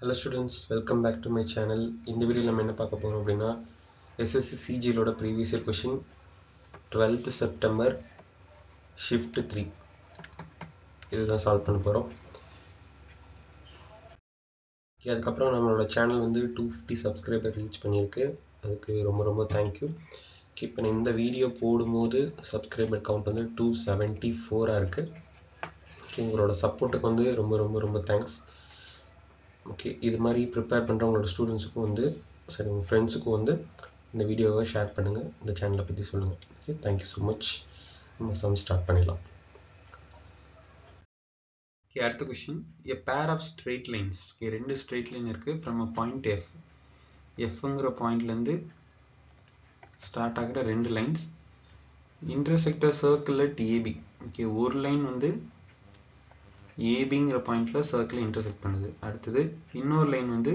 Hello students, welcome back to my channel. இந்த வீடியோல நம்ம என்ன பார்க்க போறோம் அப்படினா SSC CGL ஓட previous year question 12th September shift 3 இதுதான் சால்வ் பண்ண போறோம். அதுக்கு அப்புறம் நம்மளோட சேனல் வந்து 250 சப்ஸ்கிரைபர் ரீச் பண்ணிருக்கு. அதுக்கு ரொம்ப thank you. இப்போ இந்த வீடியோ போடும்போது சப்ஸ்கிரைபர் கவுண்ட் வந்து 274 இருக்கு. உங்களோட சப்போர்ட்டுக்கு வந்து ரொம்ப தேங்க்ஸ். ஓகே, இது மாதிரி ப்ரிப்பேர் பண்ணுற உங்களோட ஸ்டூடெண்ட்ஸுக்கும் வந்து சரி உங்கள் ஃப்ரெண்ட்ஸுக்கும் வந்து இந்த வீடியோவை ஷேர் பண்ணுங்கள், இந்த சேனலை பற்றி சொல்லுங்கள். Okay, thank you so much. நம்ம சம் ஸ்டார்ட் பண்ணிடலாம். ஓகே, அடுத்த question. A pair of straight lines. Okay, ரெண்டு ஸ்ட்ரெயிட் லைன் இருக்குது ஃப்ரம் அ பாயிண்ட் எஃப்ங்கிற பாயிண்ட்லேருந்து ஸ்டார்ட் ஆகிற ரெண்டு lines intersect a circle at AB. Okay, ஒரு லைன் வந்து ஏபிங்கிற பாயிண்ட்ல சர்க்கிள் இன்டர்செக்ட் பண்ணுது. அடுத்தது இன்னொரு லைன் வந்து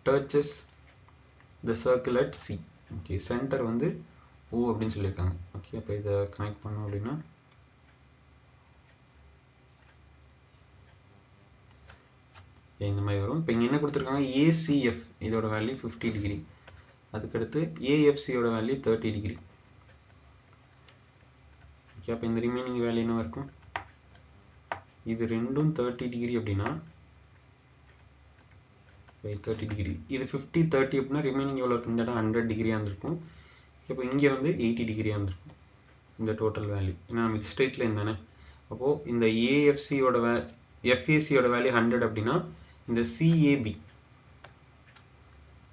duchess the circle at C. Okay, centre வந்து ஓ அப்படின்னு சொல்லியிருக்காங்க. ஓகே, அப்போ இதை கனெக்ட் பண்ணோம் அப்படின்னா இந்த மாதிரி வரும். இப்போ இங்கே என்ன கொடுத்துருக்காங்க, ஏசிஎஃப் இதோட வேல்யூ 50 டிகிரி, அதுக்கடுத்து ஏஎஃப்சியோட வேல்யூ 30 டிகிரி. ஓகே, அப்போ இந்த ரிமைனிங் வேல்யூ என்ன இருக்கும், இது ரெண்டும் 30 டிகிரி அப்படின்னா 30 டிகிரி, இது 50 30 அப்படின்னா ரிமைனிங் எவ்வளோ இருக்கும், இந்த இடம் 100 டிகிரியாக இருந்திருக்கும். இப்போ இங்கே வந்து 80 டிகிரியாக இருந்திருக்கும் இந்த டோட்டல் வேல்யூ. ஏன்னா நம்ம ஸ்ட்ரெயிட் லைன் தானே. அப்போது இந்த ஏஎஃப்சியோட எஃப்ஏசியோட வேல்யூ 100 அப்படின்னா இந்த சிஏபி,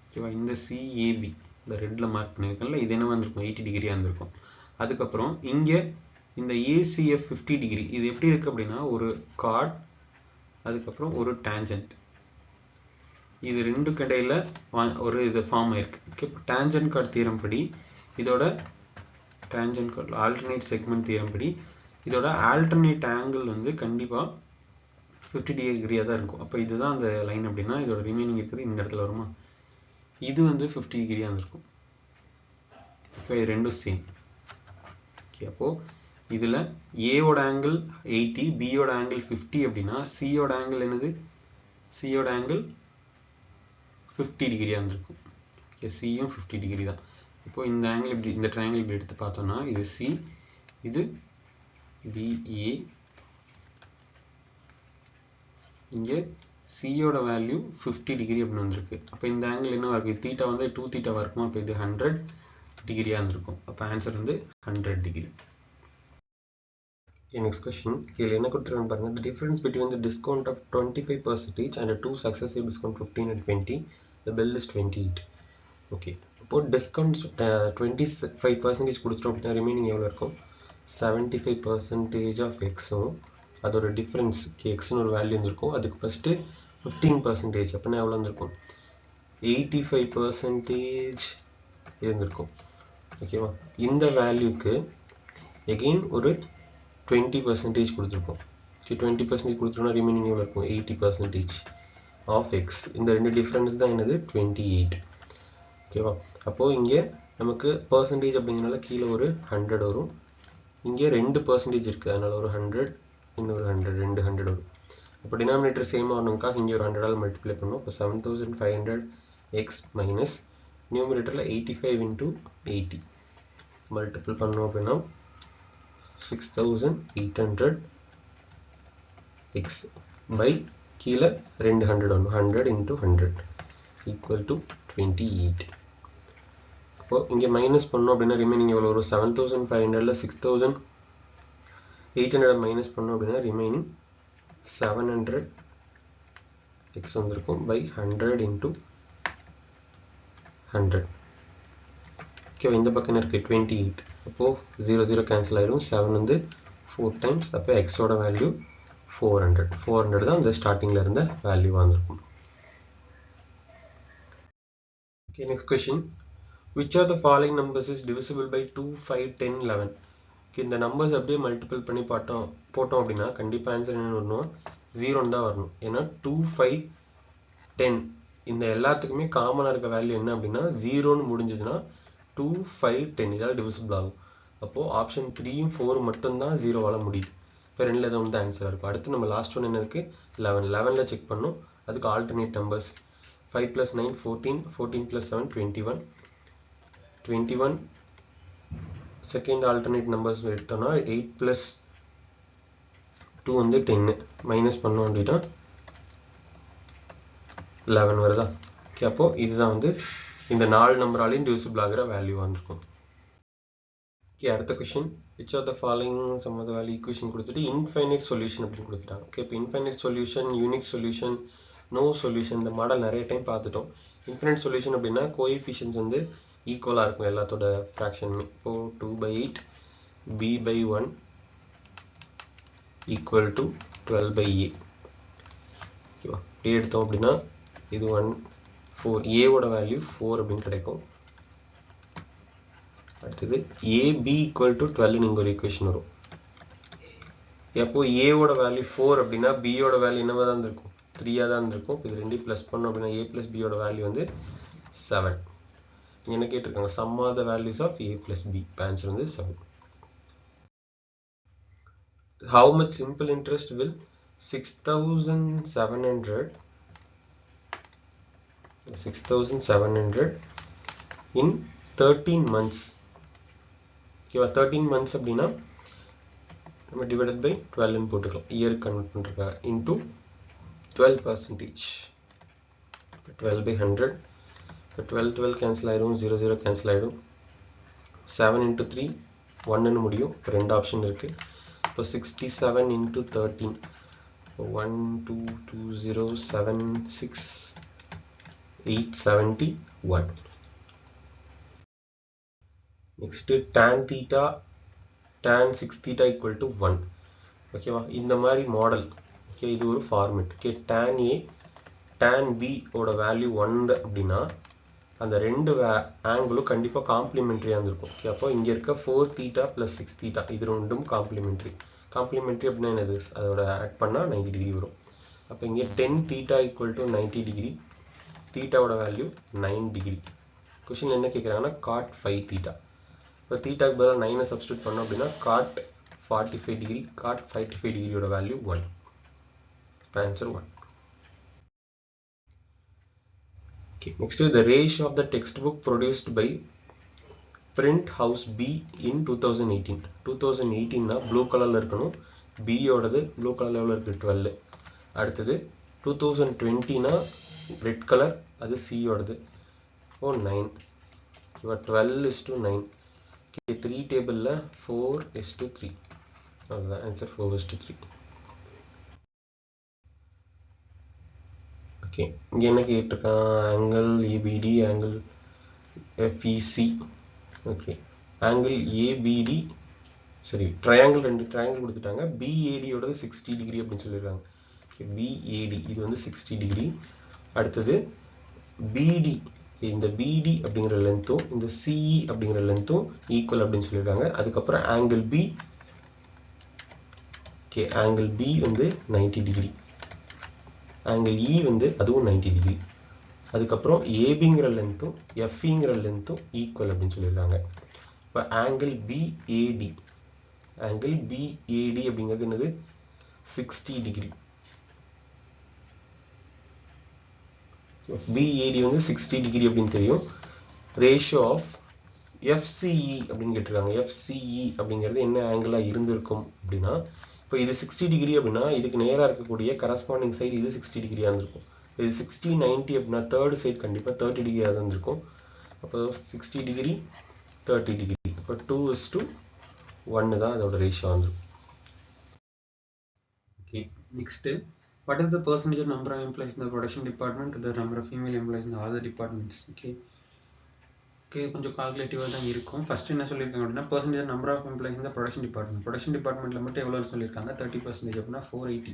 ஓகேவா, இந்த சிஏபி இந்த ரெட்டில் மார்க் பண்ணியிருக்கேன்ல, இது என்ன வந்திருக்கும், 80 டிகிரியாக இருந்திருக்கும். அதுக்கப்புறம் இங்கே இந்த ஏசிஎஃப் 50 டிகிரி, இது எப்படி இருக்குது அப்படின்னா ஒரு கார்ட், அதுக்கப்புறம் ஒரு டேஞ்சன்ட், இது ரெண்டு கடையில் ஒரு இது ஃபார்ம் ஆயிருக்கு. ஓகே, இப்போ டேஞ்சன்ட் கார்டு தியரம் படி இதோட tangent card alternate segment theorem படி இதோட ஆல்டர்னேட் ஆங்கிள் வந்து கண்டிப்பாக 50 டிகிரியாக தான் இருக்கும். அப்போ இதுதான் அந்த லைன் அப்படின்னா இதோட ரிமைனிங் இருக்குது இந்த இடத்துல வருமா, இது வந்து 50 டிகிரியாக இருந்திருக்கும். ஓகே, இது ரெண்டும் சேம். ஓகே, அப்போது இதில் ஏவோட ஆங்கிள் 80, பியோட ஆங்கிள் 50 அப்படின்னா சியோட ஆங்கிள் என்னது, சியோட ஆங்கிள் 50 டிகிரியாக இருந்திருக்கும். ஓகே, சியும் 50 டிகிரி தான். இப்போ இந்த ஆங்கிள் இப்படி, இந்த ட்ரையாங்கிள் இப்படி எடுத்து பார்த்தோம்னா இது சி, இது பிஏ, இங்கே சியோட வேல்யூ 50 டிகிரி அப்படின்னு வந்திருக்கு. அப்போ இந்த ஆங்கிள் என்னவா இருக்குது, தீட்டா வந்து 2 தீட்டாவாக இருக்குமா, அப்போ இது 100 டிகிரியாக இருந்திருக்கும். அப்போ ஆன்சர் வந்து 100 டிகிரி. Next question. கீழே என்ன கொடுத்துருக்காங்க பாருங்க. The difference between the discount of 25% and 2 successive discount 15 and 20, the bill is 28. Okay, இப்போ டிஸ்கவுண்ட்ஸ் 25% கொடுத்துட்டோம் அப்படின்னா ரிமைனிங் எவ்வளோ இருக்கும், 75% ஆஃப் எக்ஸும் அதோட டிஃப்ரென்ஸ் எக்ஸ்னு ஒரு வேல்யூ இருந்திருக்கும். அதுக்கு ஃபஸ்ட்டு 15% அப்படின்னா எவ்வளோ இருந்திருக்கும், 85% இருந்திருக்கும். ஓகேவா, இந்த வேல்யூக்கு எகெயின் ஒரு 20% கொடுத்துருக்கோம். 20% கொடுத்துருக்கோம்னா ரிமைனிங் எவ்வளோ இருக்கும், 80% ஆஃப் எக்ஸ். இந்த ரெண்டு டிஃப்ரென்ஸ் தான் என்னது, 28. ஓகேவா, அப்போது இங்கே நமக்கு பர்சன்டேஜ் அப்படிங்கிறனால கீழே ஒரு 100 வரும், இங்கே 2% இருக்குது அதனால் ஒரு 100, இன்னொரு 100, 200 வரும். அப்போ டினாமினேட்டர் சேமாக வரணுக்காக இங்கே ஒரு 100ஆல் மல்டிப்ளை பண்ணும். இப்போ 7500 எக்ஸ் மைனஸ் நியூமினேட்டரில் 85 into 80 மல்டிபிள் பண்ணோம் அப்படின்னா 6800 எக்ஸ் பை கீழே 200 வரும், 100 into 100 ஈக்குவல் டு 28. அப்போ இங்கே மைனஸ் பண்ணோம் அப்படின்னா ரிமைனிங் எவ்வளோ வரும், 7500ல் 6800 மைனஸ் பண்ணோம் அப்படின்னா ரிமைனிங் 700 எக்ஸ் வந்திருக்கும் பை 100 into 100. ஓகே, இந்த பக்கம் என்ன இருக்குது, 28. அப்போது 0 0 கேன்சல் ஆயிரும், 7 வந்து 4 டைம்ஸ், அப்போ எக்ஸோட வேல்யூ 400 தான் இந்த ஸ்டார்டிங்கில் இருந்த வேல்யூ வந்திருக்கும். Okay, next question. Which of the following numbers is divisible by 2, 5, 10, 11? இந்த நம்பர்ஸ் அப்படியே மல்டிபிள் பண்ணி போட்டோம் அப்படின்னா கண்டிப்பாக ஆன்சர் என்ன வரணும், 0 தான் வரணும். ஏன்னா 2, 5, 10 இந்த எல்லாத்துக்குமே காமனாக இருக்க வேல்யூ என்ன அப்படின்னா 0ன்னு முடிஞ்சதுன்னா 2, 5, 10 இதால் டிவிசிபிள் ஆகும். அப்போது ஆப்ஷன் 3யும் 4 மட்டும்தான் 0வால் முடியுது. இப்போ ரெண்டில் தான் வந்து ஆன்சராக இருக்கும். அடுத்து நம்ம லாஸ்ட் ஒன் என்ன இருக்குது? 11. 11ல் செக் பண்ணோம். அதுக்கு alternate numbers 5 + 9 14, 14 + 7 21, 21 second alternate numbers எடுத்தோம்னா 8 + 2 வந்து 10 மைனஸ் பண்ணோம் அப்படின்னா 11 வருதா? ஓகே, அப்போது இதுதான் வந்து இந்த 4 நம்பராலையும் டிவிசிபிள் ஆகிற வேல்யூ வந்திருக்கும். ஓகே, அடுத்த question, which of the following sum of the value equation கொடுத்துட்டு இன்ஃபைனைட் சொல்யூஷன் அப்படின்னு கொடுத்துட்டாங்க. ஓகே, இப்போ infinite solution, unique solution, no solution இந்த மாடல் நிறைய டைம் பார்த்துட்டோம். இன்ஃபைனைட் சொல்யூஷன் அப்படின்னா கோஎஃபிஷியன்ஸ் வந்து ஈக்குவலாக இருக்கும் எல்லாத்தோட ஃப்ராக்ஷனுமே. இப்போ 2/8 b/1 ஈக்குவல் டு 12/a. ஓகேவா? இப்படி எடுத்தோம் அப்படின்னா இது 1 4 ஏவோட வேல்யூ 4 அப்படின்னு கிடைக்கும். அடுத்தது ab ஈக்குவல் டு 12 இங்கே ஒரு ஈக்குவேஷன் வரும். எப்போ ஏவோட வேல்யூ 4 அப்படின்னா பியோட வேல்யூ என்னவா தான் இருக்கும்? 3 தான் இருக்கும். இது ரெண்டையும் ப்ளஸ் பண்ணோம் அப்படின்னா a + b யோட வேல்யூ வந்து 7. என்ன கேட்டிருக்காங்க? Sum of the values of a + b. Answer வந்து 7. How much simple interest will 6,700 in 13 months? ஓகேவா? 13 months அப்படின்னா நம்ம டிவைடட் பை 12 போட்டுக்கலாம். இயருக்கு கன்வெர்ட் பண்ணுறதுக்காக இன்டூ 12%. 12/100. இப்போ 12 கேன்சல் ஆயிடும், 0 கேன்சல் ஆகிடும். 7 × 3 1ன்னு முடியும். இப்போ 2 ஆப்ஷன் இருக்குது. இப்போ 67 × 13. 1 2 2 0 7 6 871. Next tan theta tan 6 theta equal to 1. ஓகேவா? இந்த மாதிரி மாடல். ஓகே, இது ஒரு format. Okay, tan a tan b ஓட வேல்யூ 1 அப்படின்னா அந்த ரெண்டு ஆங்கிளும் கண்டிப்பாக காம்ப்ளிமெண்ட்ரியாக இருந்திருக்கும். ஓகே, அப்போ இங்கே இருக்க 4 theta + 6 theta இது ரெண்டும் காம்ப்ளிமெண்ட்ரி. காம்ப்ளிமெண்ட்ரி அப்படின்னா என்னது? அதோட ஆட் பண்ணால் 90 டிகிரி வரும். அப்போ இங்கே 10 theta = 90 டிகிரி. தீட்டாவோட வேல்யூ 9 டிகிரி. கொஷின் என்ன கேட்குறாங்கன்னா cot 5 theta. இப்போ தீட்டாக்கு பதிலாக 9 சப்ஸ்டியூட் பண்ணோம் அப்படின்னா cot 45 டிகிரி. cot 45 டிகிரியோட value 1. Answer 1. Okay, next is the ratio of the textbook produced by Print House B in 2018. 2018 blue கலரில் இருக்கணும். B யோடது ப்ளூ கலரில் எவ்வளோ இருக்குது? 12. அடுத்தது 2020 ரெட் கலர், அது C யோடது. ஓ 9. ஓகேவா? 12:9. ஓகே, 3 டேபிளில் 4:3. அதுதான் ஆன்சர், 4:3. ஓகே, இங்கே என்ன கேட்டிருக்கான்? Angle ABD, angle FEC. Okay, angle ABD சரி, ட்ரையாங்கிள் 2 ட்ரையாங்கிள் கொடுத்துட்டாங்க. பிஏடியோடது 60 டிகிரி அப்படின்னு சொல்லியிருக்காங்க. ஓகே, பிஏடி இது வந்து 60 டிகிரி. அடுத்தது பிடி, இந்த பிடி அப்படிங்கிற லென்த்தும் இந்த சிஇ அப்படிங்கிற லென்த்தும் ஈக்குவல் அப்படின்னு சொல்லியிருக்காங்க. அதுக்கப்புறம் angle B, okay, angle B வந்து 90 டிகிரி. ஆங்கிள் இ வந்து அதுவும் 90 டிகிரி. அதுக்கப்புறம் ஏபிங்கிற லென்த்தும் எஃப்இங்கிற லென்த்தும் ஈக்குவல் அப்படின்னு சொல்லியிருக்காங்க. இப்போ ஆங்கிள் பிஏடி, ஆங்கிள் பிஏடி அப்படிங்கிறது என்னது? 60 டிகிரி. பிஏடி வந்து 60 டிகிரி அப்படின்னு தெரியும். ரேஷியோ ஆஃப் எஃப்சிஇ அப்படின்னு கேட்டிருக்காங்க. எஃப்சிஇ அப்படிங்கிறது என்ன ஆங்கிளாக இருந்திருக்கும் அப்படின்னா, இப்போ இது 60 டிகிரி அப்படின்னா இதுக்கு நேராக இருக்கக்கூடிய கரஸ்பாண்டிங் சைடு இது 60 டிகிரியாக இருந்திருக்கும். இது 60 90 அப்படின்னா தேர்ட் சைடு கண்டிப்பாக 30 டிகிரியாக தான் இருந்திருக்கும். அப்போ 60 டிகிரி 30 டிகிரி. இப்போ 2:1 தான் அதோட ரேஷியோ வந்துடும். Okay, next, what is the percentage of number of employees in the production department to the number of female employees in all the departments? Okay, கொஞ்சம் கால்குலேட்டிவாக தான் இருக்கும். ஃபர்ஸ்ட் என்ன சொல்லியிருக்காங்க அப்படின்னா percentage number of employees in the production department. Production டிபார்ட்மெண்ட்டில் மட்டும் எவ்வளோ சொல்லியிருக்காங்க? 30% அப்படின்னா 480.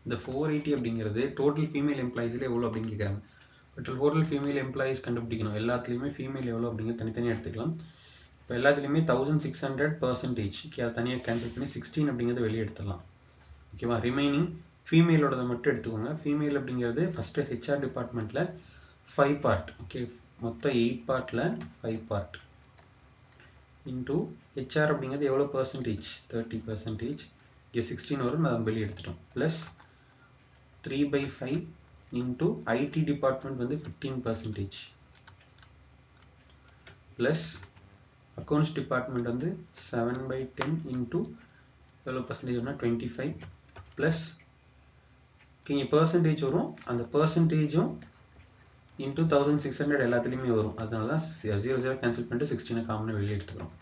இந்த 480 அப்படிங்கிறது டோட்டல் ஃபீமேல் எம்ப்ளாயிஸில் எவ்வளோ அப்படின்னு கேட்குறாங்க. டோட்டல் ஃபீமேல் எம்ப்ளாயிஸ் கண்டுபிடிக்கணும். எல்லாத்துலேயுமே ஃபீமேல் எவ்வளோ அப்படிங்கிறது தனித்தனியாக எடுத்துக்கலாம். இப்போ எல்லாத்துலேயுமே 1600%. அதை தனியாக கேன்சல் பண்ணி 16 அப்படிங்கிறத வெளியே எடுத்துடலாம். ஓகேவா? ரிமைனிங் ஃபீமேலோடதை மட்டும் எடுத்துக்கோங்க. ஃபீமேல் அப்படிங்கிறது ஃபஸ்ட்டு ஹெச்ஆர் டிபார்ட்மெண்ட்டில் 5 பார்ட். ஓகே, மொத்தம் 8 பார்ட்டில் 5 பார்ட் இன்டூ ஹெச்ஆர் அப்படிங்கிறது எவ்வளோ பர்சன்டேஜ்? 30%. இங்கே 16 வரும், நான் வெளியே எடுத்துட்டோம். ப்ளஸ் 3/5 இன்ட்டு ஐடி டிபார்ட்மெண்ட் வந்து 15%, ப்ளஸ் அக்கௌண்ட்ஸ் டிபார்ட்மெண்ட் வந்து 7/10 இன்ட்டு எவ்வளோ பர்சன்டேஜ் வரும்னா 25, ப்ளஸ் இங்கே பர்சன்டேஜ் வரும், அந்த பர்சன்டேஜும் இன்ட்டு 1600 எல்லாத்துலேயுமே வரும். அதனால தான் 0 கேன்சல் பண்ணிட்டு 16 காமனாக வெளியே எடுத்துக்கிறோம்.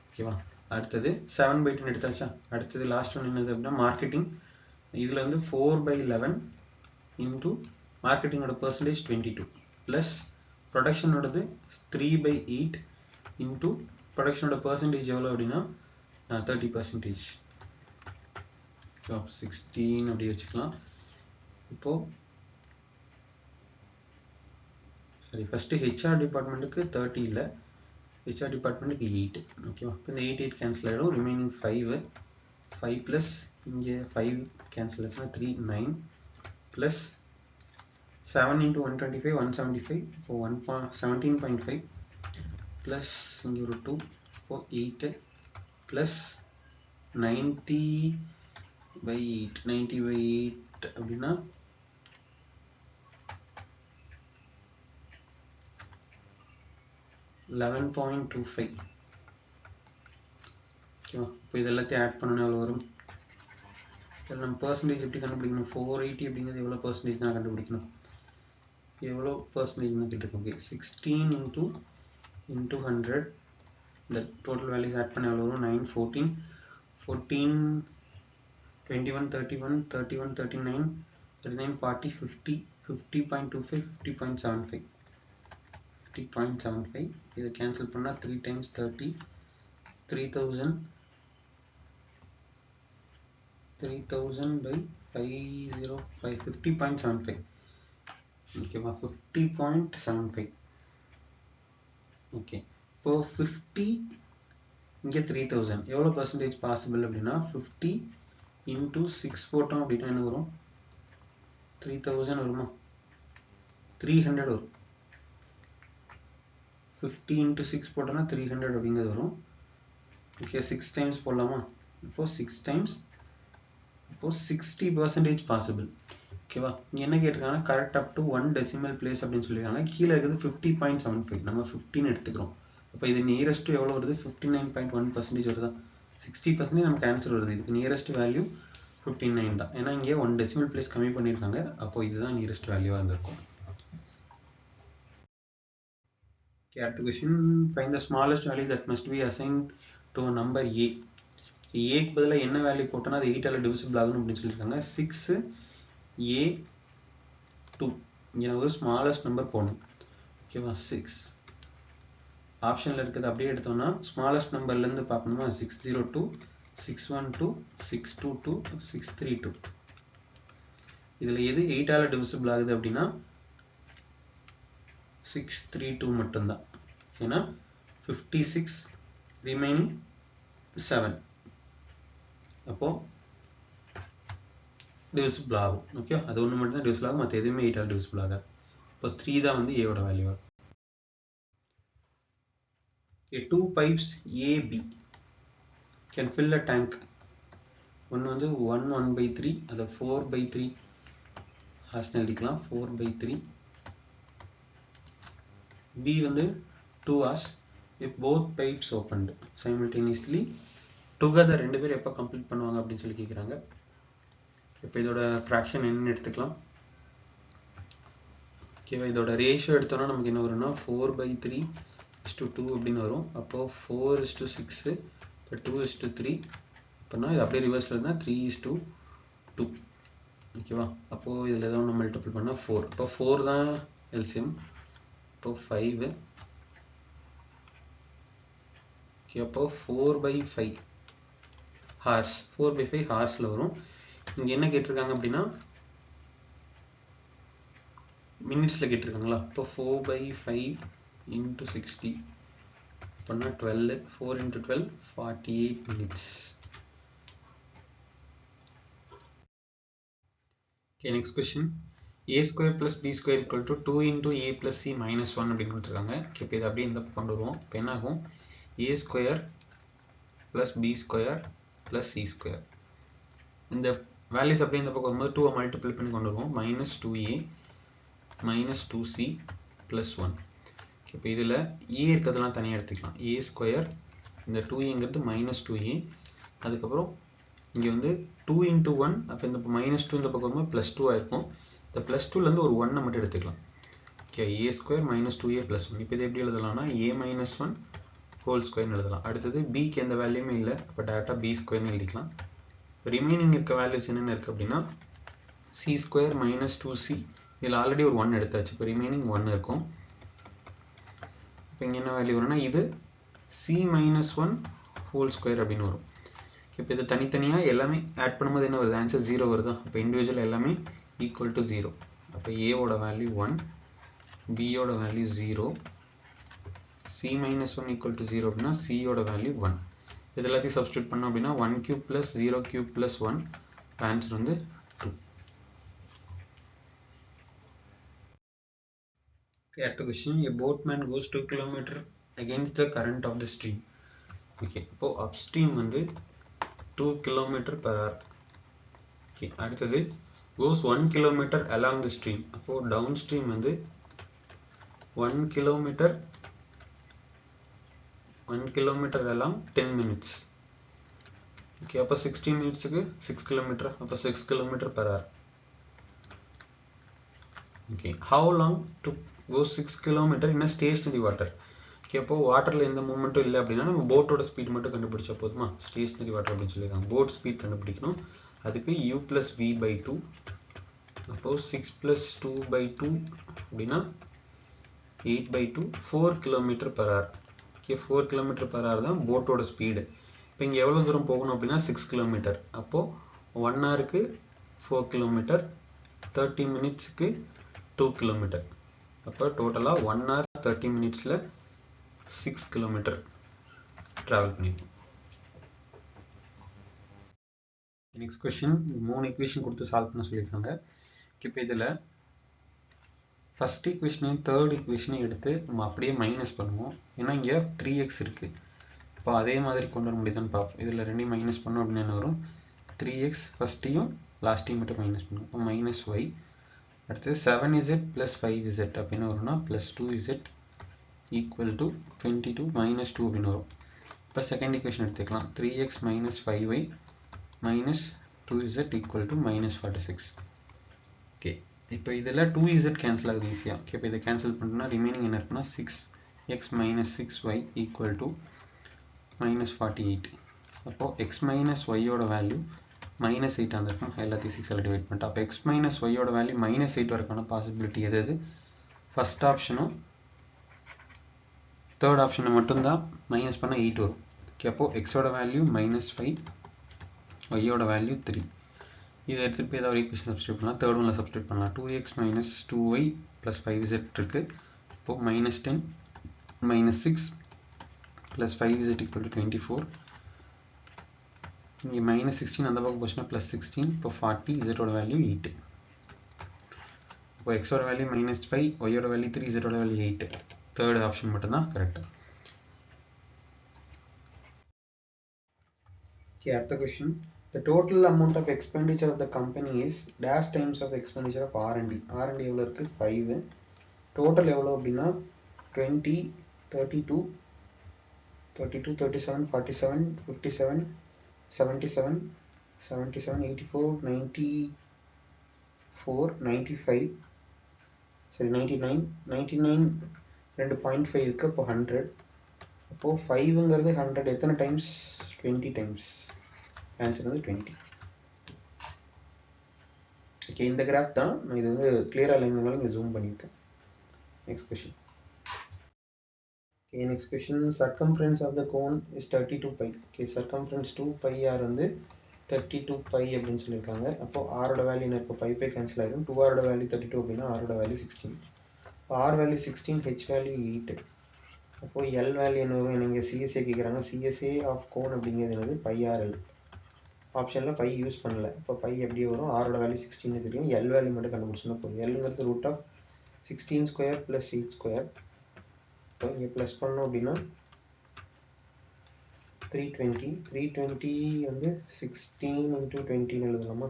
ஓகேவா? அடுத்தது 7/10 எடுத்தாச்சா? அடுத்தது லாஸ்ட் ஒன் என்னது அப்படின்னா மார்க்கெட்டிங். இதில் வந்து 4/11 இன்ட்டு மார்க்கெட்டிங்கோட பர்சன்டேஜ் 22, ப்ளஸ் ப்ரொடக்ஷனோடது 3/8 இன்ட்டு ப்ரொடக்ஷனோட பர்சன்டேஜ் எவ்வளோ அப்படின்னா 30%. 16 அப்படி வச்சுக்கலாம். இப்போது சரி, ஃபஸ்ட்டு ஹெச்ஆர் டிபார்ட்மெண்ட்டுக்கு 30 இல்லை, ஹெச்ஆர் டிபார்ட்மெண்ட்டுக்கு 8. ஓகேவா? இப்போ இந்த 8 கேன்சல் ஆகிடும், ரிமைனிங் 5 ப்ளஸ் இங்கே 5 கேன்சல் ஆச்சுன்னா 3 9 ப்ளஸ் 7 இன்ட்டு 125 175, இப்போ 17.5 ப்ளஸ் இங்கே ஒரு 2, இப்போ 8 ப்ளஸ் 90/8 அப்படின்னா 11.25. ஓகேவா? இப்போ இது எல்லாத்தையும் ஆட் பண்ணணும் எவ்வளோ வரும்? இதில் நம்ம பர்சன்டேஜ் எப்படி கண்டுபிடிக்கணும்? 480 அப்படிங்கிறது எவ்வளோ பர்சன்டேஜ் தான் கண்டுபிடிக்கணும். எவ்வளோ பர்சன்டேஜ் தான் கேட்டிருக்கோம். ஓகே, 16 இன்ட்டு 100, இந்த டோட்டல் வேல்யூஸ் ஆட் பண்ண எவ்வளோ வரும்? 9 14 14 21 31 31 39 39 40 50 50.25 50.75 50.75. இதை கேன்சல் பண்ணால் 3 times 30 3000 3000/505 50.75. ஓகேவா? 50.75. ஓகே, இப்போ 50 இங்கே 3000 எவ்வளோ பர்சன்டேஜ் பாசிபிள் அப்படின்னா 50 இன்ட்டு 6 போட்டோம் அப்படின்னா என்ன வரும்? 3000 வருமா? 300 வரும். 50 இன்ட்டு 6 போட்டோம்னா 300 அப்படிங்கிறது வரும். ஓகே, 6 டைம்ஸ் போடலாமா? இப்போது 6 டைம்ஸ், இப்போது 60% பாசிபிள். ஓகேவா? இங்கே என்ன கேட்டிருக்காங்கன்னா correct up to 1 decimal place அப்படின்னு சொல்லியிருக்காங்க. கீழே இருக்கிறது 50.75, நம்ம 15 எடுத்துக்கிறோம். அப்போ இது நியரஸ்ட்டு எவ்வளோ வருது? 59.1% வருதா? 60% நமக்கு ஆன்சர் வருது. இதுக்கு நியரஸ்ட் வேல்யூ 59 தான். ஏன்னா இங்கே 1 டெசிமல் பிளேஸ் கம்மி பண்ணியிருக்காங்க. அப்போ இதுதான் நியரஸ்ட் வேல்யூவாக இருந்திருக்கும். Okay, அடுத்த question, find the smallest value that must be assigned to a number a. ஏக்கு பதிலாக என்ன வேல்யூ போட்டோன்னா அது 8ஆல் டிவிசிபிள் ஆகணும் அப்படின்னு சொல்லியிருக்காங்க. 6a2. இங்கே ஒரு ஸ்மாலஸ்ட் நம்பர் போடணும். ஓகேவா? 6 ஆப்ஷனில் இருக்கிறது அப்படியே எடுத்தோம்னா ஸ்மாலஸ்ட் நம்பர்லேருந்து பார்க்கணுமா? 602 612 622 632. இதில் எது 8ஆல் டிவிசிபிள் ஆகுது அப்படின்னா 632 மட்டும்தான். ஏன்னா 56 ரிமைனிங் 7, அப்போ டிவிசிபிள் ஆகும். ஓகே, அது ஒன்று மட்டும் தான் டிவிசிபிள் ஆகும், மற்ற எதுவுமே 8ஆல் டிவிசிபிள் ஆகாது. இப்போ 3 தான் வந்து ஏவோட வேல்யூ ஆகும். 2 pipes AB can fill a tank. ஒன்று வந்து 1/3, அதை 4/3 ஹாஸ்னு எழுதிக்கலாம். 4/3. B வந்து 2 hours if both pipes opened simultaneously together. ரெண்டு பேரும் எப்போ கம்ப்ளீட் பண்ணுவாங்க அப்படின்னு சொல்லி கேட்குறாங்க. இப்போ இதோட ஃப்ராக்ஷன் என்னன்னு எடுத்துக்கலாம். ஓகேவா? இதோட ரேஷியோ எடுத்தோம்னா நமக்கு என்ன வரும்னா 4/3:2 அப்படின்னு வரும். அப்போது 4:6, இப்போ 2:3. இப்போனா இது அப்படியே ரிவர்ஸில் இருந்தால் 3:2. ஓகேவா? அப்போது இதில் ஏதோ ஒன்று மல்டிபிள் பண்ணால் 4. இப்போ 4 தான் எல்சிஎம். இப்போ 5. ஓகே, அப்போ 4/5 ஹார்ஸ். 4/5 ஹார்ஸில் வரும். இங்கே என்ன கேட்டிருக்காங்க அப்படின்னா மினிட்ஸில் கேட்டிருக்காங்களா? இப்போ 4/5 இன்ட்டு 60 பண்ணால் 12. 4 × 12 48 minutes. Okay, next question. a² + b² = 2 × a + c - 1 அப்படின்னு கொடுத்துருக்காங்க. இப்போ இதை அப்படியே இந்த கொண்டு வருவோம். இப்போ என்ன ஆகும்? a² + b² + c². இந்த வேல்யூஸ் அப்படியே இந்த பக்கம் வரும்போது 2 மல்டிப்ளை பண்ணி கொண்டு வருவோம். -2a minus 2c plus 1. இப்போ இதில் a இருக்கிறதுலாம் தனியாக எடுத்துக்கலாம். a ஸ்கொயர் இந்த 2aங்கிறது -2a, அதுக்கப்புறம் இங்கே வந்து 2 into 1, அப்போ இந்த -2 இந்த பக்கம் வரும்போது +2 ஆயிருக்கும். இந்த +2லேருந்து ஒரு 1 மட்டும் எடுத்துக்கலாம். Okay, a square -2a + 1. இப்போ இது எப்படி எழுதலாம்னா a - 1 ஹோல் ஸ்கொயர்னு எழுதலாம். அடுத்தது bக்கு எந்த வேல்யூமே இல்லை, அப்போ டேரெக்டாக b ஸ்கொயர்னு எழுதிக்கலாம். ரிமைனிங் இருக்க வேல்யூஸ் என்னென்ன இருக்குது அப்படின்னா c ஸ்கொயர் -2c, இதில் ஆல்ரெடி ஒரு 1 எடுத்தாச்சு, இப்போ ரிமைனிங் 1 இருக்கும். இப்போ இங்கே என்ன வேல்யூ வரும்னா இது c - 1 ஹோல் ஸ்கொயர் அப்படின்னு வரும். இப்போ இது தனித்தனியாக எல்லாமே ஆட் பண்ணும்போது என்ன வருது, ஆன்சர் 0 வருதா. அப்போ இண்டிவிஜுவல் எல்லாமே ஈக்குவல் டு 0. அப்போ ஏவோட வேல்யூ 1, பியோட வேல்யூ 0, c - 1 ஈக்குவல் டு 0 அப்படின்னா சியோட வேல்யூ 1. இது எல்லாத்தையும் சப்ஸ்டியூட் பண்ணோம் அப்படின்னா 1 cube plus 0 cube plus 1, answer வந்து 2. அடுத்த question, a boatman goes 2 km against the current of the stream. Okay, இப்போ upstream வந்து 2 km per hour. ஓகே, அடுத்தது goes 1 km along the stream. அப்போ downstream வந்து 1 km along 10 minutes. ஓகே, அப்போ 60 மினிட்ஸுக்கு 6 km, அப்போ 6 km per hour. Okay, how long to go 6 km in a stationary water? Okay, அப்போ வாட்டரில் எந்த மூமெண்ட்டும் இல்லை அப்படின்னா நம்ம போட்டோட ஸ்பீட் மட்டும் கண்டுபிடிச்சா போதுமா. ஸ்டேஷனரி வாட்டர் அப்படின்னு சொல்லியிருக்காங்க. போட் ஸ்பீட் கண்டுபிடிக்கணும். அதுக்கு u plus v by 2, அப்போ 6 plus 2 by 2 அப்படின்னா 8 by 2, 4 km per hour. Okay, 4 km per hour தான் போட்டோட ஸ்பீடு. இப்போ இங்கே எவ்வளோ தூரம் போகணும் அப்படின்னா 6 km. அப்போது 1 ஹவருக்கு 4 km, 30 மினிட்ஸுக்கு 2 km. அப்போ டோட்டலாக 1 hour 30 மினிட்ஸில் 6 km ட்ராவல் பண்ணியிருக்கோம். நெக்ஸ்ட் கொஸ்டின், 3 ஈக்குவேஷன் கொடுத்து சால்வ் பண்ண சொல்லியிருக்காங்க. இப்போ இதில் ஃபர்ஸ்ட் ஈக்குவேஷனையும் தேர்ட் ஈக்குவேஷனையும் எடுத்து நம்ம அப்படியே மைனஸ் பண்ணுவோம். ஏன்னா இங்கே 3x இருக்குது. இப்போ அதே மாதிரி கொண்டு வர முடியுதான்னு பார்ப்போம். இதில் ரெண்டையும் மைனஸ் பண்ணோம் அப்படின்னு என்ன வரும், 3x ஃபஸ்ட்டையும் லாஸ்ட்டையும் மட்டும் மைனஸ் பண்ணுவோம். இப்போ -y, அடுத்தது 7z + 5z அப்படின்னு வரும்னா +2z ஈக்குவல் டு 22 - 2 அப்படின்னு வரும். இப்போ செகண்ட் ஈக்குவேஷன் எடுத்துக்கலாம். 3x - 5y - 2z equal to -46. Okay, இப்போ இதில் 2z கேன்சல் ஆகுது ஈஸியாக. ஓகே, இப்போ இதை கேன்சல் பண்ணோம்னா ரிமைனிங் என்ன இருக்குன்னா 6x - 6y ஈக்குவல் டு -48. அப்போது x - y-யோட வேல்யூ -8 வந்திருக்கும். எல்லாத்தையும் 6 டிவைட் பண்ணிட்டு, அப்போ x - y-யோட வேல்யூ -8 வரக்கான பாசிபிலிட்டி எது, ஃபர்ஸ்ட் ஆப்ஷனும் தேர்ட் ஆப்ஷனை மட்டும்தான் மைனஸ் பண்ணால் 8 வரும். ஓகே, அப்போது எக்ஸோட வேல்யூ -5, ஒய்யோட வேல்யூ 3. இதை எடுத்துகிட்டு போய் ஏதாவது ஒரு ஈக்குவேஷன் சப்ஸ்டியூட் பண்ணலாம். தேர்ட் ஒன்ல சப்ஸ்டியூட் பண்ணலாம். 2x - 2y + 5z இருக்குது. இப்போது -10 - 6 + 5z = 24. இங்கே -16 அந்த பக்கம் போச்சுன்னா +16. இப்போ 40, z-ஓட வேல்யூ 8. இப்போ எக்ஸோட வேல்யூ -5, ஒய்யோட வேல்யூ 3, z-ஓட வேல்யூ 8. தேர்ட் ஆப்ஷன் மட்டும்தான் கரெக்ட். Okay, அடுத்த question. The total amount of expenditure of the company is dash times of expenditure of R&D. R&D எவ்வளோ இருக்கு, 5. டோட்டல் எவ்வளோ அப்படின்னா 20, 32, 37, 47, 57, 77, 77, 84, 94, 95, சரி 99, 99, 2.5 இருக்கு. அப்போ 100. அப்போது 5ங்கிறது 100 எத்தனை டைம்ஸ், 20 டைம்ஸ். ஆன்சர் வந்து 20. ஓகே, இந்த கிராஃப் தான் நான் இது வந்து கிளியராக இல்லைங்கிறதுனால இங்கே ஜூம் பண்ணியிருக்கேன். Next question. Okay, next question, circumference of the cone is 32 pi. Okay, circumference 2 pi r வந்து 32 பை அப்படின்னு சொல்லியிருக்காங்க. அப்போ ஆரோட வேல்யூ என்ன இருக்கும், பை பை கேன்சல் ஆகிடும். 2r வேல்யூ 32 அப்படின்னா ஆரோட value 16. R value 16, H value 8. அப்போது எல் வேல்யூ என்ன வரும், நீங்கள் சிஎஸ்ஏ கேட்குறாங்க. சிஎஸ்ஏ ஆஃப் கோன் அப்படிங்கிறது என்னது, πRL. ஆப்ஷனில் பை யூஸ் பண்ணல. இப்போ பை எப்படி வரும், ஆரோட வேல்யூ 16 தெரியும், எல் வேல்யூ மட்டும் கண்டுபிடிச்சோன்னா போதும். எல்ங்கிறது √16² + 8². இப்போ இங்கே ப்ளஸ் பண்ணோம் அப்படின்னா 320 வந்து 16 into 20 எழுதலாமா?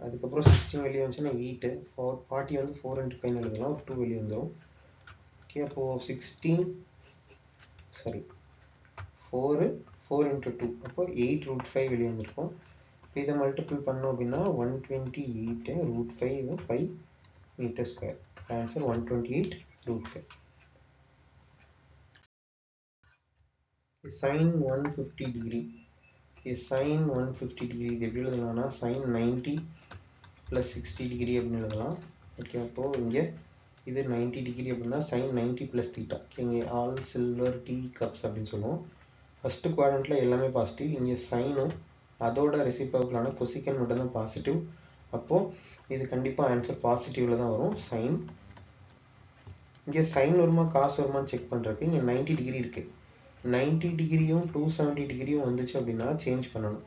அதுக்கப்புறம் 16 வெளியே வந்துச்சுன்னா 8, 40 வந்து 4 into 5 எழுதலாம், ஒரு 2 வெளியே வந்துடும். ஓகே, அப்போ 4 into 2, அப்போ 8√5 வெளியே வந்திருக்கும். இப்போ இதை மல்டிபிள் பண்ணோம் அப்படின்னா 128√5 pi meter square. Answer 128√5. sin 150 degree. sin 150 degree இது எப்படி எழுதலாம்னா sin 90 plus 60 degree அப்படின்னு எழுதலாம். ஓகே, அப்போ இங்கே இது 90 டிகிரி அப்படின்னா sin 90 plus theta. இங்கே ஆல் சில்வர் டீ கப்ஸ் அப்படின்னு சொல்லுவோம். ஃபர்ஸ்ட் குவாட்ரண்ட்ல எல்லாமே பாசிட்டிவ். இங்கே சைனும் அதோட ரெசிப்ரோக்கலான கொசிக்கன் மட்டும் தான் பாசிட்டிவ். அப்போ இது கண்டிப்பாக ஆன்சர் பாசிட்டிவ்ல தான் வரும். சைன் இங்கே சைன் வருமா காசு வருமானு செக் பண்ணுறதுக்கு இங்கே 90 டிகிரி இருக்கு. 90 டிகிரியும் 270 டிகிரியும் வந்துச்சு அப்படின்னா சேஞ்ச் பண்ணணும்.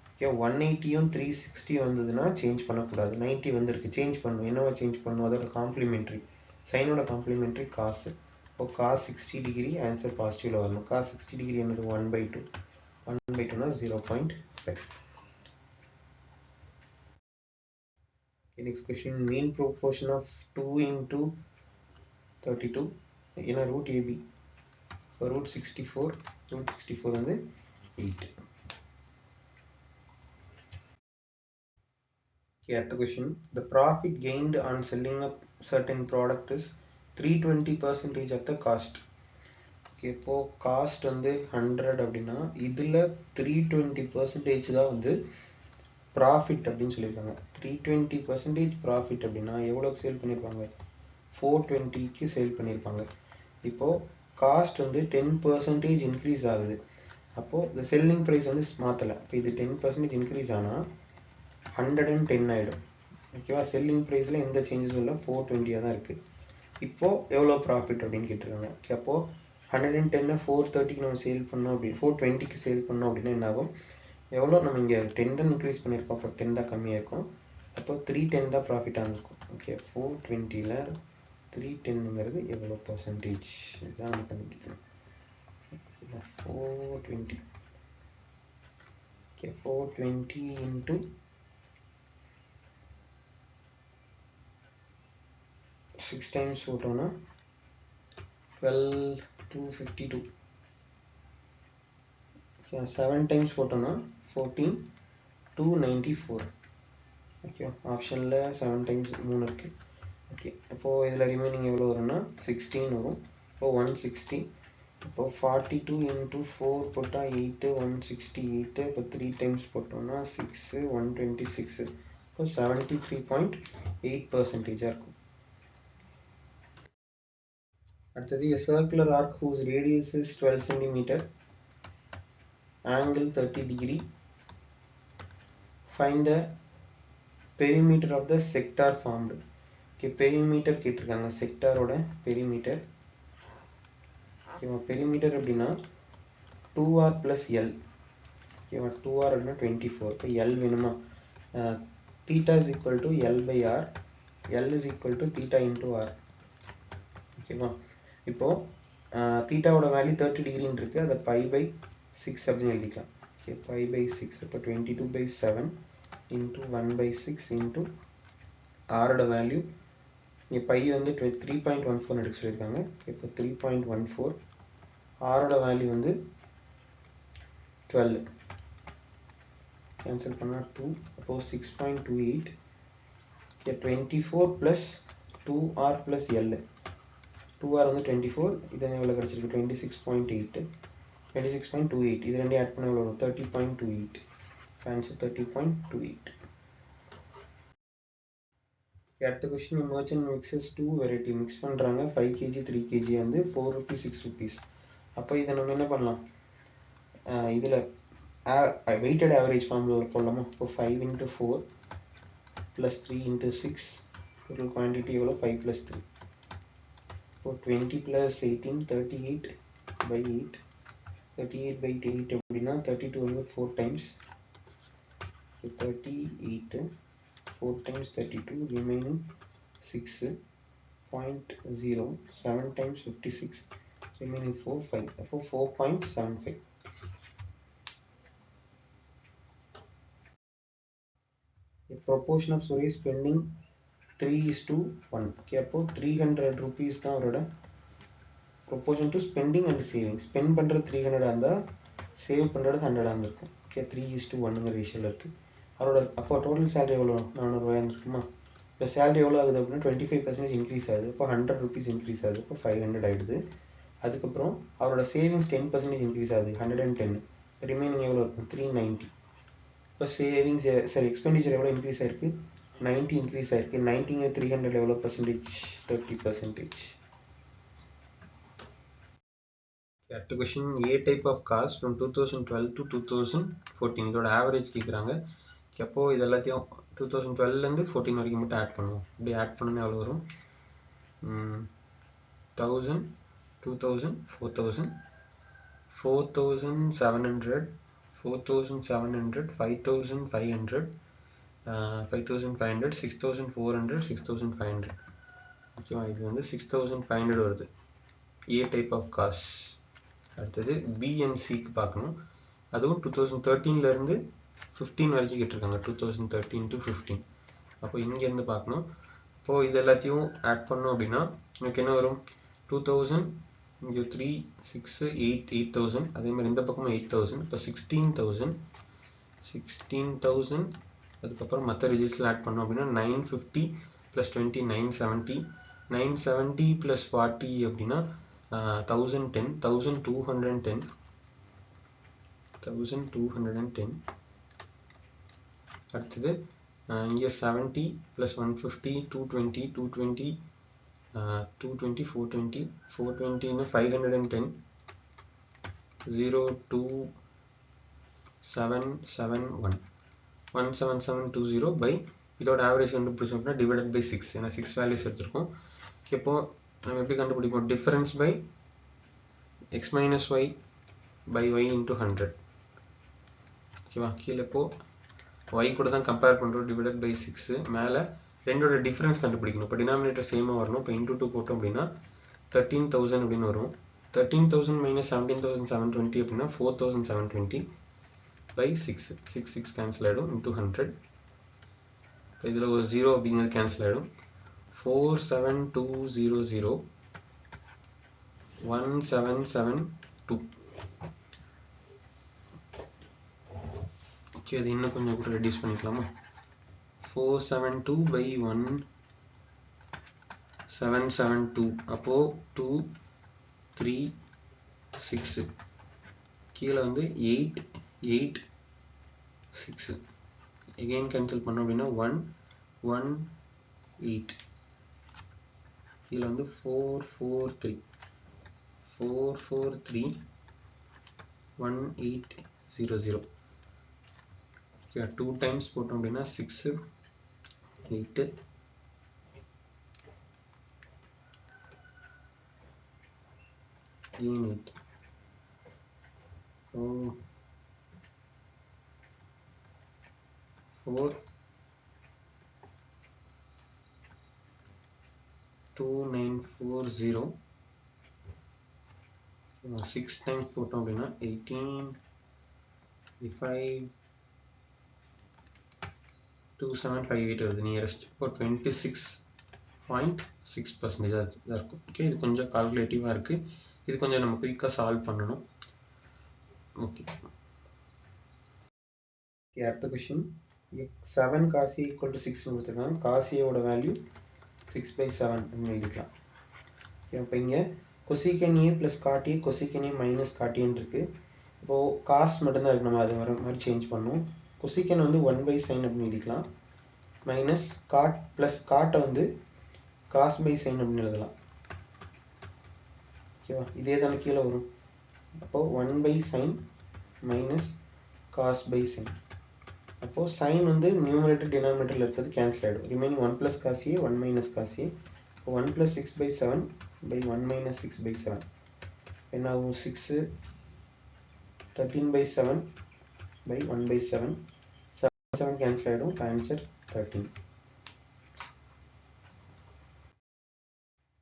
ஓகே, 180யும் 360 வந்ததுன்னா சேஞ்ச் பண்ணக்கூடாது. 90 வந்துருக்கு, சேஞ்ச் பண்ணணும். என்னவா சேஞ்ச் பண்ணணும்? அதோட காம்ப்ளிமெண்ட்ரி, சைனோட காம்ப்ளிமெண்ட்ரி காசு. இப்போ காஸ் 60 டிகிரி ஆன்சர் பாசிட்டிவ்ல வரணும். காஸ் 60 டிகிரி என்னது 1/2. 1/2னா 0.5. Next question, mean proportion of 2 into 32 ஏன்னா root AB. root 64 வந்து 8. Okay, அடுத்த question, the profit gained on selling a certain product is 320% of the cost. இப்போ காஸ்ட் வந்து 100 அப்படின்னா இதில் 320% தான் வந்து ப்ராஃபிட் அப்படின்னு சொல்லியிருக்காங்க. 320% ப்ராஃபிட் அப்படின்னா எவ்வளோக்கு சேல் பண்ணியிருப்பாங்க? 420க்கு சேல் பண்ணியிருப்பாங்க. இப்போது காஸ்ட் வந்து 10% இன்க்ரீஸ் ஆகுது. அப்போது இந்த செல்லிங் ப்ரைஸ் வந்து மாற்றலை. இப்போ இது 10% இன்க்ரீஸ் ஆனால் 110 ஆகிடும். ஓகேவா? செல்லிங் ப்ரைஸில் எந்த சேஞ்சஸும் இல்லை, 420 தான் இருக்குது. இப்போது எவ்வளோ ப்ராஃபிட் அப்படின்னு கேட்டிருக்காங்க. ஓகே, அப்போது 110 430க்கு நம்ம சேல் பண்ணோம் அப்படி 420க்கு சேல் பண்ணோம் அப்படின்னா என்ன ஆகும்? எவ்வளோ நம்ம இங்கே 10 தான் இன்க்ரீஸ் பண்ணியிருக்கோம், அப்போ 10 தான் கம்மியாக இருக்கும். அப்போ 310 தான் ப்ராஃபிட்டாக இருந்திருக்கும். ஓகே, 420ல் 310ங்கிறது எவ்வளோ பர்சன்டேஜ் இதுதான் நம்ம கண்டுபிடிக்கணும். 420 ஓகே, 420 into 6 டைம்ஸ் போட்டோம்னா 12,252. 7 டைம்ஸ் போட்டோம்னா 14,294. ஓகே, ஆப்ஷனில் 7 டைம்ஸ் 3 இருக்குது. ஓகே, அப்போது இதில் ரிமைனிங் எவ்வளோ வரும்னா 16 வரும். இப்போது 160. இப்போது 42 into 4 போட்டால் 8, 168. இப்போ 3 டைம்ஸ் போட்டோம்னா 6, 126. இப்போ 73.8% இருக்கும். அடுத்தது, a circular arc whose radius is 12 cm, angle 30 degree. Find the perimeter of the sector formed. Okay, perimeter கேட்டிருக்காங்க, செக்டாரோட perimeter. ஓகேவா? perimeter அப்படின்னா 2r plus l. ஓகேவா? 2r அப்படின்னா 24. இப்போ l வேணுமா? theta is equal to l by r. l is equal to theta into r. ஓகேவா? இப்போ தீட்டாவோட value 30 டிகிரின்னு இருக்கு, அதை பை பை 6 அப்படின்னு எழுதிக்கலாம். Okay, pi pi 6. இப்போ 22/7 இன்ட்டு 1/6 இன்ட்டு ஆரோட வேல்யூ இங்கே பை வந்து 3.14 எடுக்க சொல்லியிருக்காங்க. இப்போ 3.14. ஆரோட வேல்யூ வந்து 12. கேன்சல் பண்ணால் 2. அப்போது 6.28. 24 + 2r + l. 2r வந்து 24, இது எவ்வளோ கிடச்சிருக்கு? 26.8. 26.28. இது ரெண்டையும் ஆட் பண்ண எவ்வளோ வரும்? 30.28. ஆன்சர் 30.28. அடுத்த question, merchant mixes 2 variety. Mix பண்ணுறாங்க 5 kg 3 kg வந்து 4 rupees 6 rupees. அப்போ இதை நம்ம என்ன பண்ணலாம்? இதில் வெயிட்டட் ஆவரேஜ் ஃபார்முலாவில் போடலாமா? இப்போ 5 into 4 + 3 into 6. டோட்டல் குவான்டிட்டி எவ்வளோ? 5 + 3. இப்போ 20 + 18 38/8. 38/8 அப்படின்னா 32 வந்து 4 times. 38 4 times 32, remaining 6.0. 7 times 56, remaining 4, 5. அப்போ 4.75. proportion of Suresh spending 3:1. Okay, அப்போ 300 rupees தான் அவரோட proportion to spending and saving. Spend பண்ணுறது 300 இருந்தால் சேவ் பண்ணுறது 100 இருக்கும். ஓகே, 3:1ங்கிற ரேஷியோவில் இருக்குது. அவரோட அப்போ டோட்டல் சேலரி எவ்வளோ 400 இருக்குமா? இப்போ சேலரி எவ்வளோ ஆகுது அப்படின்னா 25% இன்க்ரீஸ் ஆகுது. இப்போ 100 rupees இன்க்ரீஸ் ஆகுது. இப்போ 500 ஆகிடுது. அதுக்கப்புறம் அவரோட சேவிங்ஸ் 10% இன்க்ரீஸ் ஆகுது, 110. ரிமைனிங் எவ்வளோ இருக்கும்? 390. இப்போ சேவிங்ஸ் சரி எக்ஸ்பெண்டிச்சர் எவ்வளோ இன்க்ரீஸ் ஆயிருக்கு? 90 இன்க்ரீஸ் ஆயிருக்கு. 90ங்க 300 எவ்வளோ பர்சன்டேஜ்? 30%. அடுத்த question, a type of cars from 2012 to 2014 இதோட ஆவரேஜ் கேட்குறாங்க. எப்போ இது எல்லாத்தையும் 2012லேருந்து 14 வரைக்கும் மட்டும் ஆட் பண்ணுவோம். இப்படி ஆட் பண்ணணும் எவ்வளோ வரும்? 1000, 2000, 4000, 4700, 4700, 5500, 5500, 6400, 6500. ஓகேவா, இது வந்து 6500 வருது ஏ டைப் ஆஃப் கார்ஸ். அடுத்தது பிஎன்சிக்கு பார்க்கணும். அதுவும் 2013லேருந்து 15 வரைக்கும் கேட்டிருக்காங்க. 2013 to 15. அப்போ இங்கேருந்து பார்க்கணும். இப்போது இது எல்லாத்தையும் ஆட் பண்ணோம் அப்படின்னா எனக்கு என்ன வரும்? 2000, இங்கே 3, 6, 8, 8000. அதே மாதிரி இந்த பக்கமும் 8000. இப்போ 16,000. அதுக்கப்புறம் மற்ற ரிஜிஸ்டில் ஆட் பண்ணோம் அப்படின்னா 950 + 20 970. 970 + 40 அப்படின்னா 1010. 1210. அடுத்தது இங்கே 70 + 150 220. 220, 420. 420 510. 02771. 17720 by இதோட ஆவரேஜ் கண்டுபிடிச்சோம் அப்படின்னா டிவைடட் பை 6. ஏன்னா 6 வேல்யூஸ் எடுத்திருக்கோம். இப்போ நம்ம எப்படி கண்டுபிடிப்போம்? Difference by x minus y by y into 100. ஓகேவா, கீழே இப்போ y கூட தான் கம்பேர் பண்ணுறோம். Divided by 6. மேலே ரெண்டோட டிஃபரன்ஸ் கண்டுபிடிக்கணும். இப்போ டினாமினேட்டர் சேமாக வரணும். இப்போ இன்டூ 2 போட்டோம் அப்படின்னா 13,000 அப்படின்னு வரும். 13,000 minus 17,720 அப்படின்னா 4,720 by 6. 6 கேன்சல் ஆகிடும். இன்டூ 100. இப்போ இதில் ஒரு 0 அப்படிங்கிறது கேன்சல் ஆகிடும். 47200 1772. ஓகே, அது இன்னும் கொஞ்சம் கூட ரெடியூஸ் பண்ணிக்கலாமா? 472 by 1772. அப்போது 2, 3, 6. கீழே வந்து 8, 8, 6. எகெயின் கேன்சல் பண்ணோம் அப்படின்னா 1, 1, 8. கீழே வந்து 443. 443 1800. ஓகே, 2 டைம்ஸ் போட்டோம் அப்படின்னா 6, 8. Oh, 4, 2940. 6 டைம்ஸ் போட்டோம் அப்படின்னா 18, 5, 2758 வருது நியரஸ்ட். இப்போ 26.6% தான் இருக்கும். ஓகே, இது கொஞ்சம் கால்குலேட்டிவாக இருக்குது. இது கொஞ்சம் நம்ம குயிக்காக சால்வ் பண்ணணும். ஓகே, அடுத்த கொஸ்டின், 7 cos A = 6 கொடுத்துருக்காங்க. cos A ஓட வேல்யூ 6/7 அப்படின்னு எழுதிக்கலாம். ஓகே, இப்போ இங்கே cosecant A + cot A, cosecant A - cot A இருக்குது. இப்போது காஸ் மட்டும்தான் இருக்கு. நம்ம அது வர மாதிரி சேஞ்ச் பண்ணும். cosecant வந்து 1/sin அப்படின்னு எழுதிக்கலாம். மைனஸ் காட் ப்ளஸ் காட்டை வந்து cos/sin அப்படின்னு எழுதலாம். ஓகேவா, இதே தானே கீழே வரும். அப்போது 1/sin மைனஸ் cos/sin. அப்போது சைன் வந்து நியூமரேட்டர் டினாமினேட்டரில் இருக்கிறது கேன்சல் ஆகிடும். Remaining 1 + cos A 1 - cos A. இப்போ 1 + 6/7 by 1 - 6/7 என்ன ஆகும்? 6, 13/7 by 1/7. 7 கேன்சல் ஆகிடும். ஆன்சர் 13.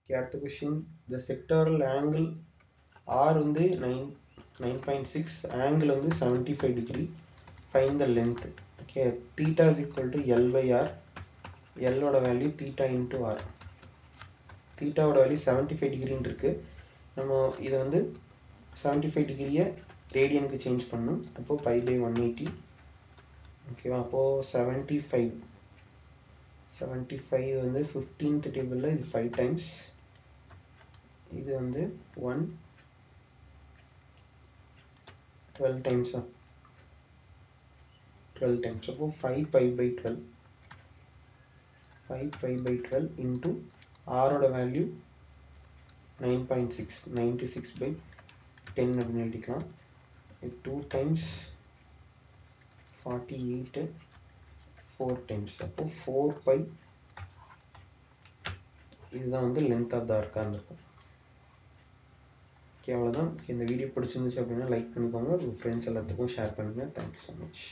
அடுத்த question, the sectoral angle R வந்து 9.6, ஆங்கிள் வந்து 75 degree. Find the length. Okay theta is equal to l by r. எல்லோட வேல்யூ தீட்டா இன்ட்டு ஆர். தீட்டாவோட வேல்யூ 75 டிகிரின்னு இருக்கு. நம்ம இதை வந்து 75 டிகிரியை ரேடியனுக்கு சேஞ்ச் பண்ணணும். அப்போது பை பை 180. ஓகேவா? அப்போது 75 வந்து 15th டேபிளில் இது 5 டைம்ஸ், இது வந்து 12 டைம்ஸா? 12 டைம்ஸ். அப்போது 5 pi pi 12, 5 pi pi 12 into ஆரோட வேல்யூ 9.6, 96 by 10 அப்படின்னு எழுதிக்கலாம். 2 times 48, 4 times. அப்போ 4 pi. இதுதான் வந்து லென்த் ஆஃப் த ஆர்க்காக இருந்திருக்கும். ஓகே, அவ்வளோதான். இந்த வீடியோ பிடிச்சிருந்துச்சு அப்படின்னா லைக் பண்ணிக்கோங்க, உங்கள் ஃப்ரெண்ட்ஸ் எல்லாத்துக்கும் ஷேர் பண்ணுங்கள். Thank you so much.